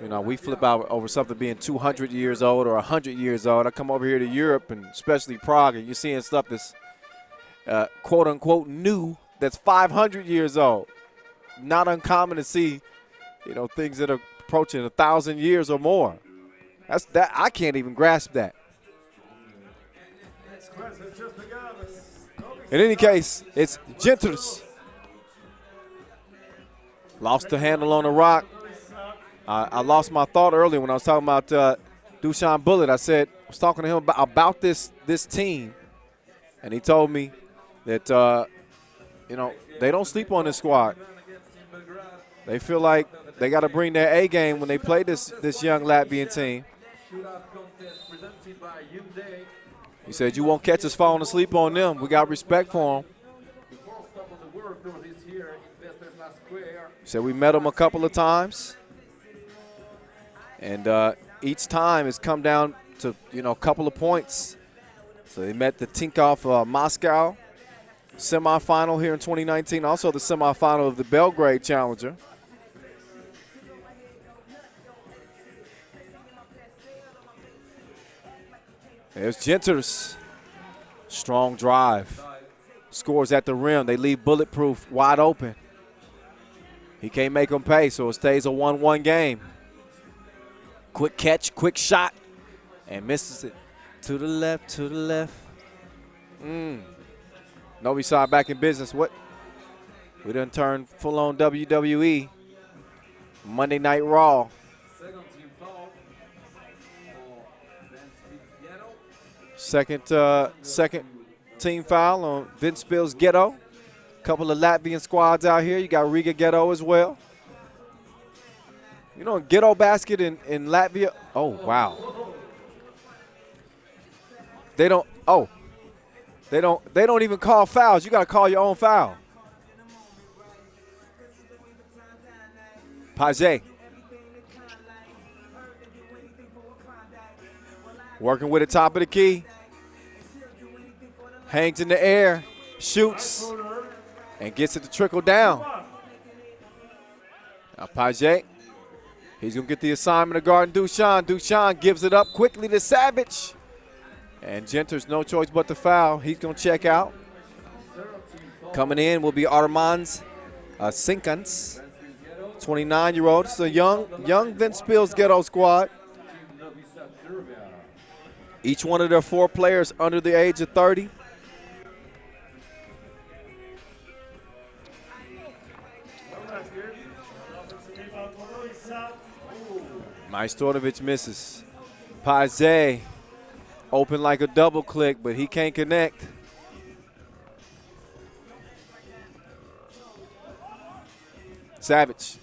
You know, we flip out over something being 200 years old or 100 years old. I come over here to Europe and especially Prague, and you're seeing stuff that's quote unquote new that's 500 years old. Not uncommon to see, you know, things that are approaching 1,000 years or more. That I can't even grasp that. In any case, it's Genters. Lost the handle on the rock. I lost my thought earlier when I was talking about Dushan Bullitt. I was talking to him about this team, and he told me that you know, they don't sleep on this squad. They feel like they got to bring their A game when they play this young Latvian team. He said, "You won't catch us falling asleep on them. We got respect for them." He said, "We met them a couple of times. And each time it's come down to, you know, a couple of points." So they met the Tinkoff Moscow semifinal here in 2019, also the semifinal of the Belgrade Challenger. There's Genters. Strong drive. Scores at the rim. They leave Bulletproof wide open. He can't make them pay, so it stays a 1-1 game. Quick catch, quick shot, and misses it. To the left, to the left. Novi side back in business. What? We done turned full-on WWE. Monday Night Raw. Second team foul on Ventspils Ghetto. Couple of Latvian squads out here. You got Riga Ghetto as well. You know, Ghetto basket in Latvia. Oh, wow. They don't even call fouls. You got to call your own foul. Page. Working with the top of the key. Hangs in the air, shoots, and gets it to trickle down. Now Page. He's going to get the assignment of guarding Dushan. Dushan gives it up quickly to Savage. And Genters, no choice but to foul. He's going to check out. Coming in will be Armands Sinkans, 29-year-old. It's a young Ventspils Ghetto squad. Each one of their 4 players under the age of 30. Majstorovic misses. Page open like a double click, but he can't connect. Savage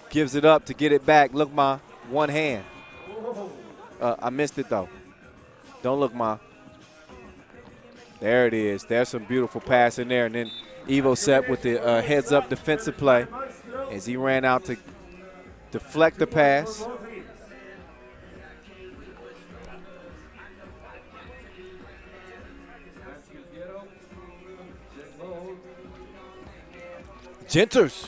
gives it up to get it back. Look, my one hand. I missed it, though. Don't look, Ma. There it is. There's some beautiful pass in there. And then Evo set with the heads-up defensive play as he ran out to deflect the pass. Genters.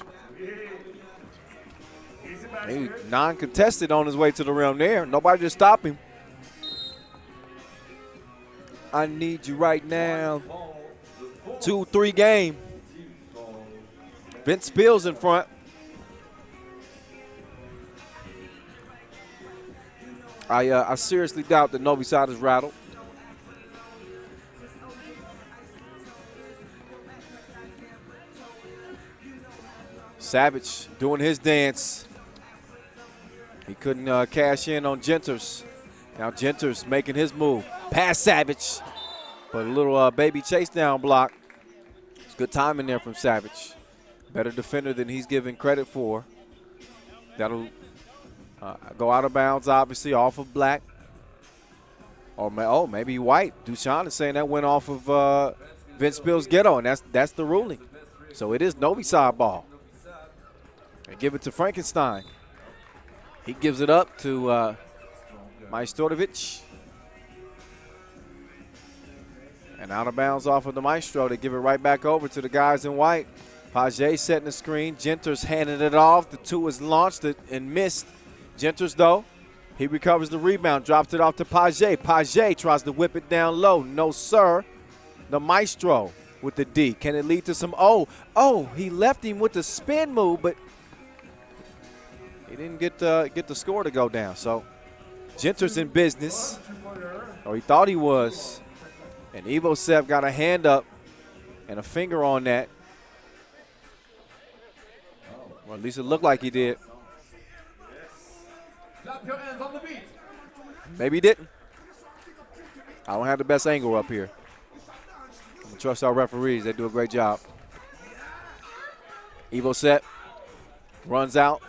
He non-contested on his way to the rim there. Nobody to stop him. I need you right now. 2-3 game. Ventspils in front. I seriously doubt that Novi side is rattled. Savage doing his dance. He couldn't cash in on Genters. Now Genters making his move. Pass Savage. But a little baby chase down block. It's good timing there from Savage. Better defender than he's given credit for. That'll go out of bounds, obviously, off of Black. Or maybe White. Dushan is saying that went off of Ventspils Ghetto, and that's the ruling. So it is Novi side ball. And give it to Frankenstein. He gives it up to Majstorovic. And out of bounds off of the Maestro. They give it right back over to the guys in white. Page setting the screen. Genters handing it off. The two is launched and missed. Genters, though, he recovers the rebound, drops it off to Page. Page tries to whip it down low. No, sir. The Maestro with the D. Can it lead to some he left him with the spin move, but he didn't get the score to go down. So Genters in business, or he thought he was. And Evosev got a hand up and a finger on that. Or at least it looked like he did. Clap your hands on the beat. Maybe he didn't. I don't have the best angle up here. I'm gonna trust our referees. They do a great job. Evosev runs out.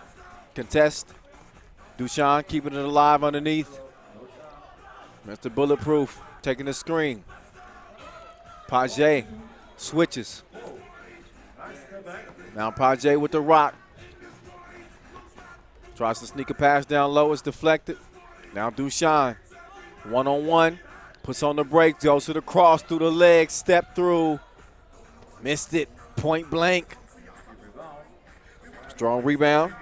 Contest. Dushan keeping it alive underneath. Mr. Bulletproof taking the screen. Page switches. Now Page with the rock. Tries to sneak a pass down low. It's deflected. Now Dushan, one-on-one. Puts on the break. Goes to the cross through the legs. Step through. Missed it. Point blank. Strong rebound.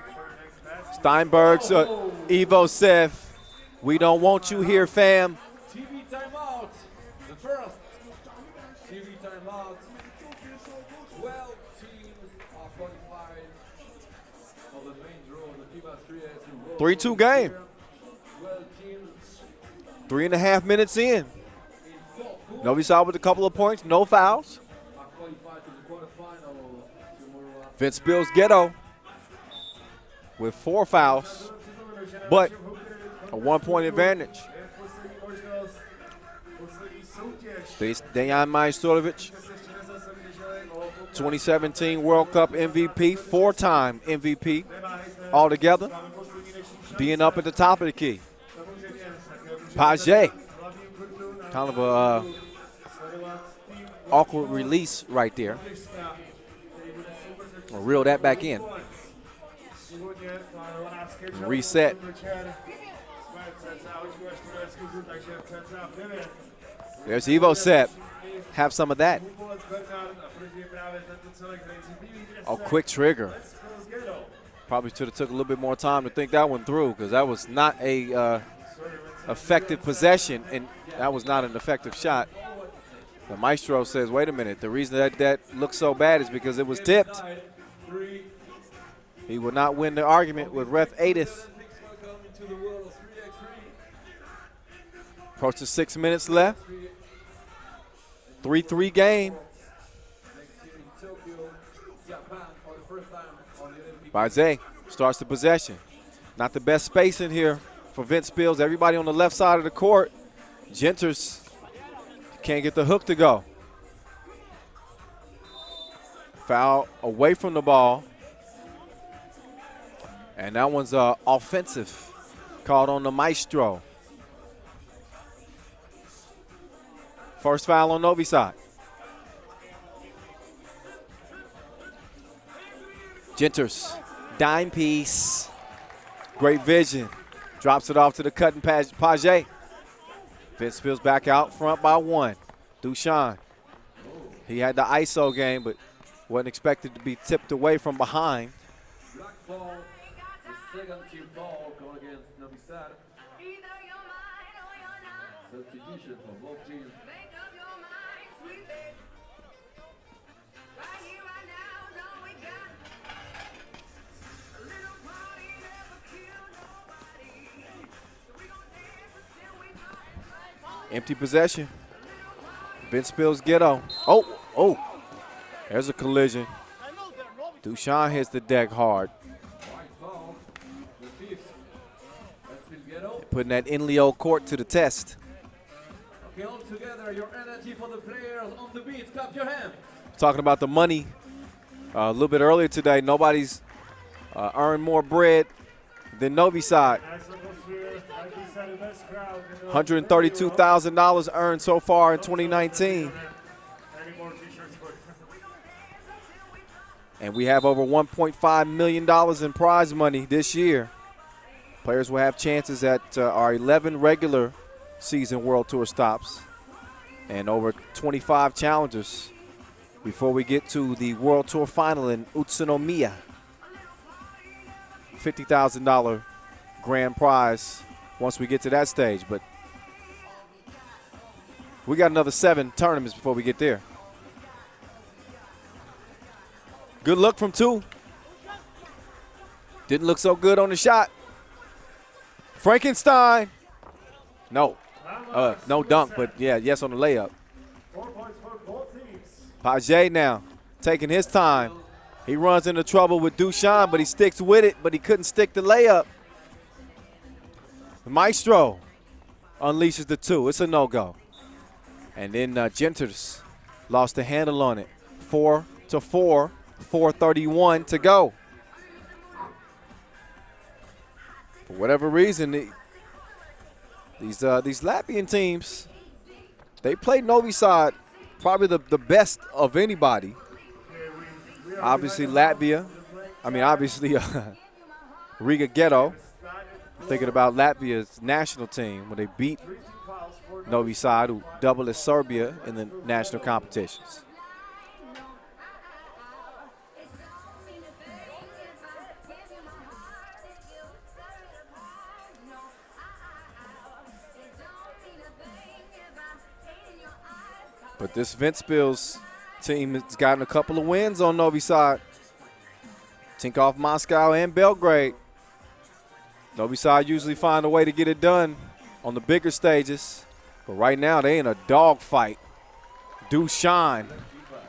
Steinberg's Evosev. We don't want you here, fam. TV timeout. The first TV timeout. 12 teams are qualified for the main draw of the FIBA 3x3. 3-2 game. 12 teams 3.5 minutes in. in 4 pools Novi Sad with a couple of points. No fouls. are qualified to the quarterfinal tomorrow. Ventspils Ghetto with 4 fouls, but a 1-point advantage. Dejan Majstorovic, 2017 World Cup MVP, 4-time MVP altogether, being up at the top of the key. Page, kind of a awkward release right there. Or reel that back in. Reset. There's Evosev. Have some of that. Oh, quick trigger. Probably should have took a little bit more time to think that one through, because that was not a effective possession, and that was not an effective shot. The Maestro says, wait a minute, the reason that looked so bad is because it was tipped. He will not win the argument with Ref Adith. Approaching 6 minutes left. 3-3 game. Page starts the possession. Not the best space in here for Ventspils. Everybody on the left side of the court. Genters can't get the hook to go. Foul away from the ball. And that one's offensive, called on the Maestro. First foul on Novi side. Genters, dime piece. Great vision. Drops it off to the cutting Page. Ventspils back out front by 1. Dushan. He had the ISO game, but wasn't expected to be tipped away from behind. Black ball. Second team ball going against Novi Sad. Substitution for both teams. Empty possession. Ventspils Ghetto. Oh. There's a collision. Dushan hits the deck hard. Putting that Inleo court to the test. Okay, all together, your energy for the players on the beat. Clap your hand. Talking about the money a little bit earlier today. Nobody's earned more bread than Novi Sad. $132,000 earned so far in 2019. And we have over $1.5 million in prize money this year. Players will have chances at our 11 regular season World Tour stops and over 25 challengers before we get to the World Tour final in Utsunomiya. $50,000 grand prize once we get to that stage. But we got another 7 tournaments before we get there. Good look from 2. Didn't look so good on the shot. Frankenstein. No. No dunk, but yeah, yes on the layup. Page now taking his time. He runs into trouble with Dushan, but he sticks with it, but he couldn't stick the layup. Maestro unleashes the 2. It's a no-go. And then Genters lost the handle on it. 4-4, 4:31 to go. For whatever reason, these Latvian teams, they played Novi side probably the best of anybody. Obviously Latvia, obviously Riga Ghetto. I'm thinking about Latvia's national team when they beat Novi Sad, who doubled as Serbia in the national competitions. But this Ventspils team has gotten a couple of wins on Novi Sad. Tinkoff Moscow and Belgrade. Novi Sad usually find a way to get it done on the bigger stages. But right now they in a dogfight. Dushan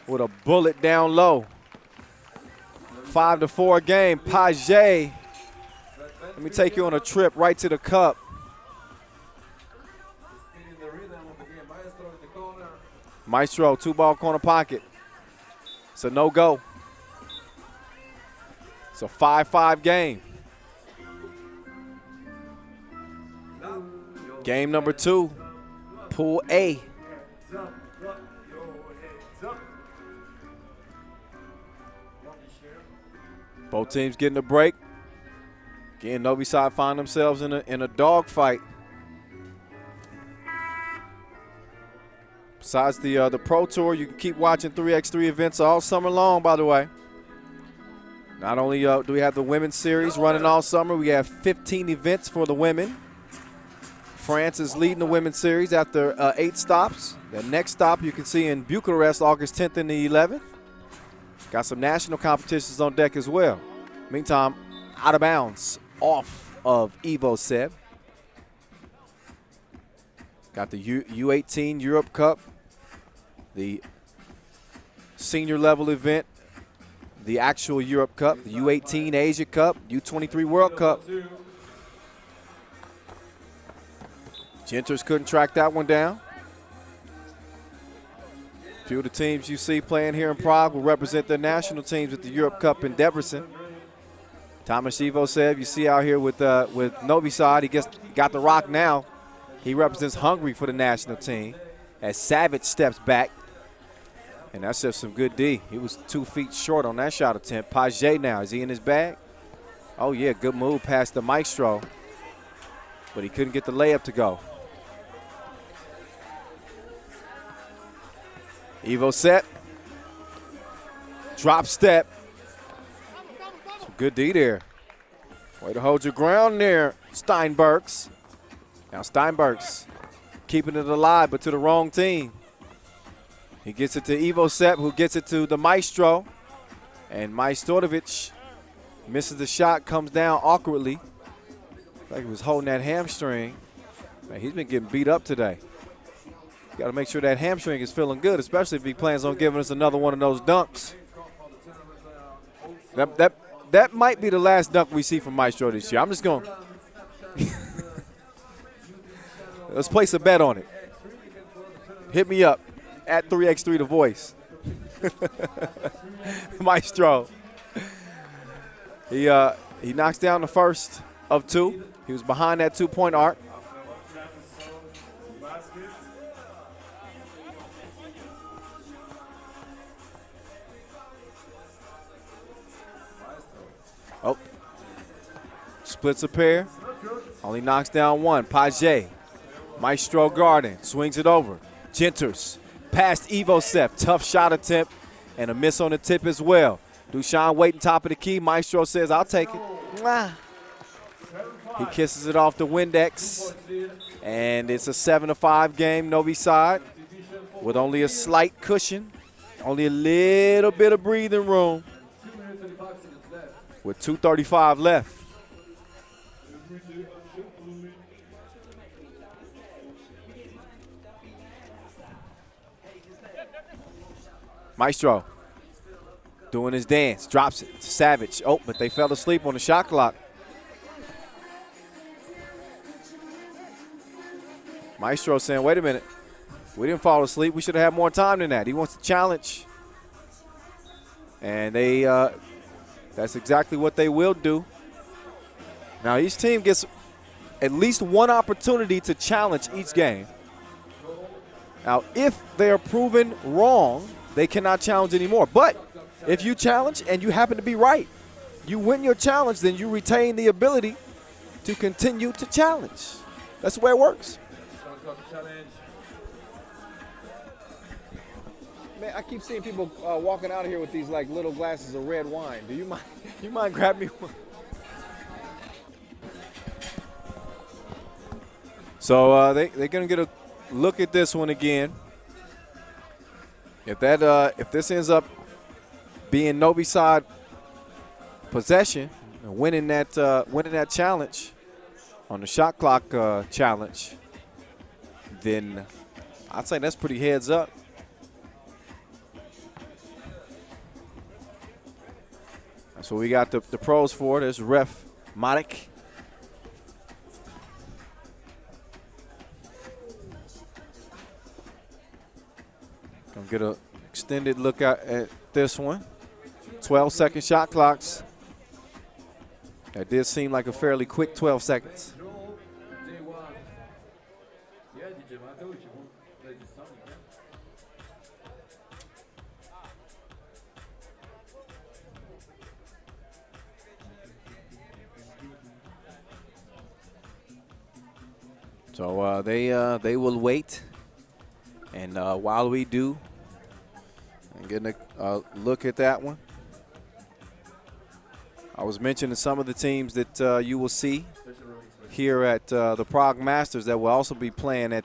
with a bullet down low. 5-4 game. Page. Let me take you on a trip right to the cup. Maestro, 2-ball corner pocket. It's a no-go. It's a 5-5 game. Game number 2, Pool A. Both teams getting a break. Again, Novi Sad find themselves in a dogfight. Besides the Pro Tour, you can keep watching 3x3 events all summer long, by the way. Not only do we have the women's series running all summer, we have 15 events for the women. France is leading the women's series after 8 stops. The next stop you can see in Bucharest, August 10th and the 11th. Got some national competitions on deck as well. Meantime, out of bounds, off of Evo Seb. Got the U18 Europe Cup, the senior level event, the actual Europe Cup, the U18 Asia Cup, U23 World Cup. Genters couldn't track that one down. A few of the teams you see playing here in Prague will represent their national teams at the Europe Cup in Debrecen. Thomas Evo said, you see out here with Novi Sad, he got the rock now. He represents Hungary for the national team as Savage steps back. And that's just some good D. He was 2 feet short on that shot attempt. Page now, is he in his bag? Oh yeah, good move past the Maestro. But he couldn't get the layup to go. Evo set. Drop step. Some good D there. Way to hold your ground there, Steinbergs. Now Steinbergs keeping it alive, but to the wrong team. He gets it to Evo Sepp, who gets it to the Maestro. And Majstorovic misses the shot, comes down awkwardly. Like he was holding that hamstring. Man, he's been getting beat up today. Got to make sure that hamstring is feeling good, especially if he plans on giving us another one of those dunks. That might be the last dunk we see from Maestro this year. I'm just going. Let's place a bet on it. Hit me up at 3x3 The Voice. Maestro. He knocks down the first of 2. He was behind that 2-point arc. Oh, splits a pair. Only knocks down 1. Page. Maestro Garden swings it over. Genters past Evo Sef. Tough shot attempt. and a miss on the tip as well. Dushan waiting top of the key. Maestro says, I'll take it. Mwah. He kisses it off the Windex, and it's a 7-5 game, Novi side, with only a slight cushion, only a little bit of breathing room, with 2:35 left. Maestro doing his dance, drops it, Savage. Oh, but they fell asleep on the shot clock. Maestro saying, wait a minute, we didn't fall asleep. We should have had more time than that. He wants to challenge. And that's exactly what they will do. Now each team gets at least one opportunity to challenge each game. Now if they are proven wrong, they cannot challenge anymore. But if you challenge and you happen to be right, you win your challenge, then you retain the ability to continue to challenge. That's the way it works. Man, I keep seeing people walking out of here with these like little glasses of red wine. Do you mind grabbing me one? So they're gonna get a look at this one again. If this ends up being Novi side possession, and winning that challenge on the shot clock challenge, then I'd say that's pretty heads up. So we got the pros for it. There's Ref Matic. Gonna get an extended look at this one. 12-second shot clocks. That did seem like a fairly quick 12 seconds. So they will wait, and while we do, I'm getting a look at that one. I was mentioning some of the teams that you will see here at the Prague Masters that will also be playing at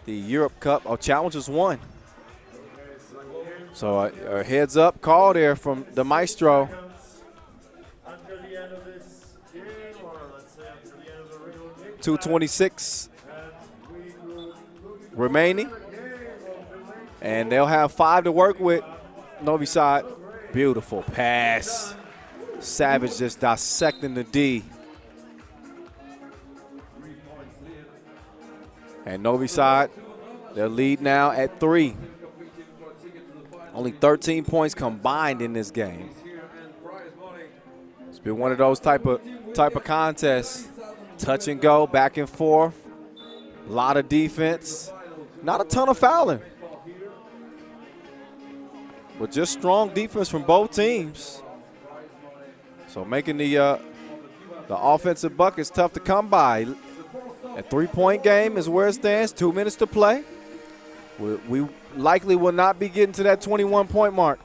the Europe Cup. Oh, Challengers won. So a heads up call there from the Maestro. 2:26 remaining, and they'll have 5 to work with. Novi side, beautiful pass. Savage just dissecting the D. And Novi side, their lead now at 3. Only 13 points combined in this game. It's been one of those type of contests. Touch and go, back and forth. A lot of defense. Not a ton of fouling. But just strong defense from both teams. So making the offensive buckets tough to come by. A 3-point game is where it stands. 2 minutes to play. We likely will not be getting to that 21-point mark.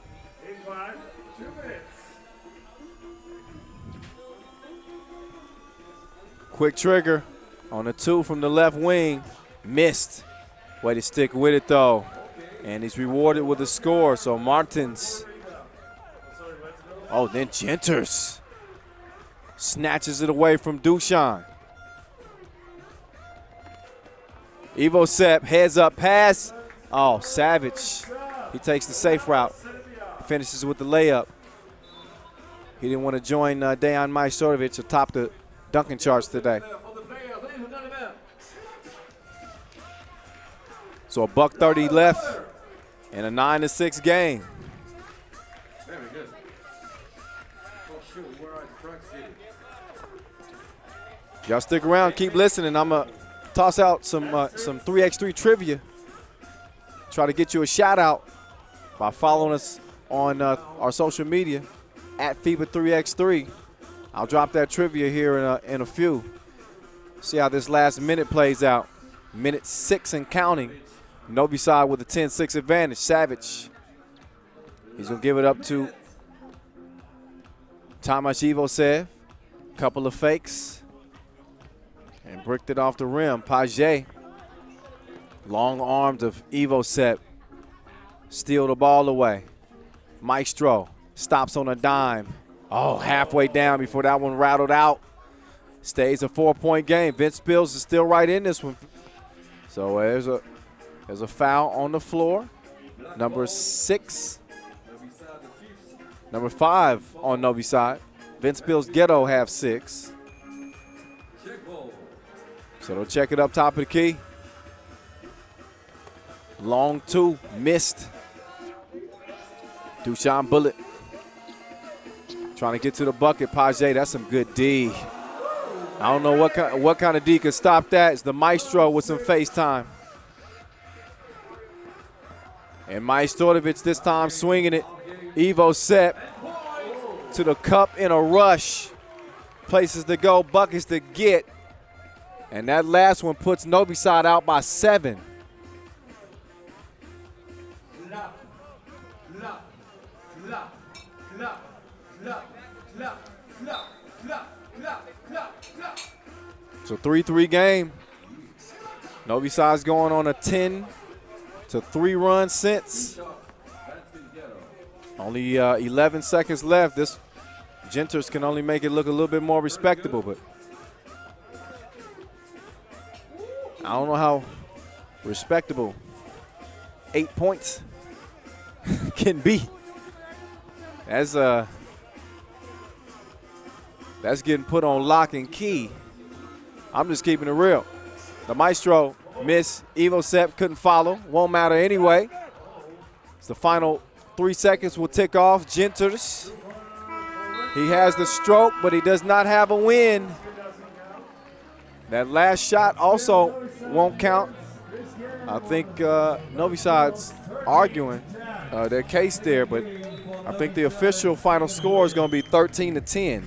Quick trigger on the 2 from the left wing. Missed. Way to stick with it, though. And he's rewarded with a score. So Martins. Oh, then Genters snatches it away from Dushan. Evo Sepp, heads up pass. Oh, Savage. He takes the safe route. Finishes with the layup. He didn't want to join Dejan Majstorovic atop the dunking charts today. So $1:30 left in a 9-6 game. Very good. Y'all stick around, keep listening. I'm gonna toss out some 3x3 trivia. Try to get you a shout out by following us on our social media at FIBA 3x3. I'll drop that trivia here in a few. See how this last minute plays out. Minute 6 and counting. Novi side with a 10-6 advantage. Savage He's going to give it up to Tomasz Ivosev. Couple of fakes. And bricked it off the rim. Page. Long arms of Ivosev. Steal the ball away. Maestro stops on a dime. Oh, halfway down before that one rattled out. Stays a 4-point game. Ventspils is still right in this one. So there's a foul on the floor. Number 6. Number 5 on Novi side. Ventspils Ghetto have 6. So they'll check it up top of the key. Long 2, missed. Dushan Bullet trying to get to the bucket. Page, that's some good D. I don't know what kind of D could stop that. It's the Maestro with some FaceTime. And Majstorovic this time swinging it. Ivosev to the cup in a rush. Places to go, buckets to get. And that last one puts Novi side out by 7. So 3-3 game. Novi side's going on a 10-3 run since. Only 11 seconds left. This Genters can only make it look a little bit more respectable, but I don't know how respectable 8 points can be. That's getting put on lock and key. I'm just keeping it real. The Maestro missed. Ivosev couldn't follow. Won't matter anyway. It's the final 3 seconds will tick off. Genters. He has the stroke, but he does not have a win. That last shot also won't count. I think Novi side's arguing their case there, but I think the official final score is going to be 13-10.